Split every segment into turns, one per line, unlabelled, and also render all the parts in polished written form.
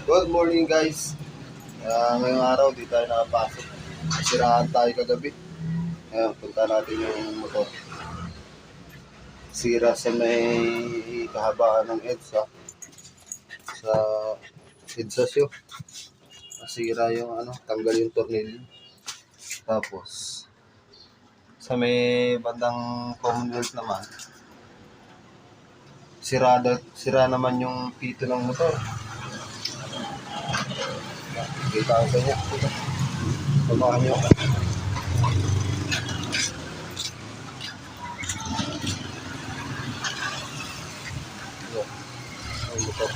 Good morning guys. Ngayong araw di tayo nakapasok. Siraan tayo kagabi. Ngayon punta natin yung motor. Sira sa may kahabaan ng EDSA. Sa EDSA siyo. Nasira yung tanggal yung tornilyo. Tapos sa may bandang Commonwealth naman, sira naman yung pito ng motor. Kita ko sa inyo. Samahan nyo. Ang motor.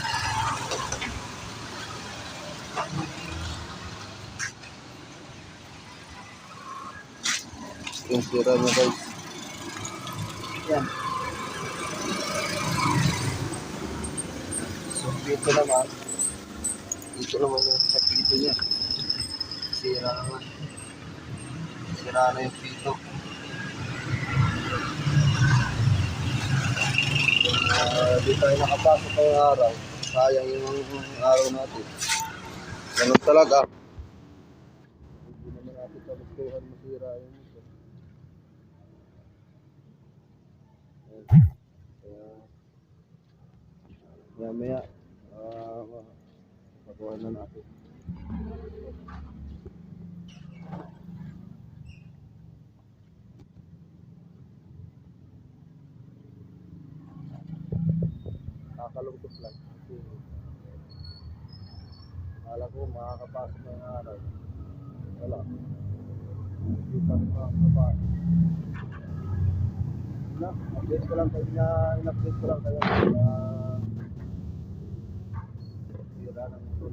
Yung sira niya guys. Yan. So dito naman yung sa pito niya. Sira naman. Sira na yung pito. Di tayo nakapasok ngayong araw. Sayang yung araw natin. Ganun talaga. Hindi naman natin kagustuhan masira yung ito. Kaya maya pagawa na natin. Kakalungkot lang. Akala ko makakapasok ng araw. Wala. Hindi pa makakapasok. In-update ko lang kayo sira ng motor.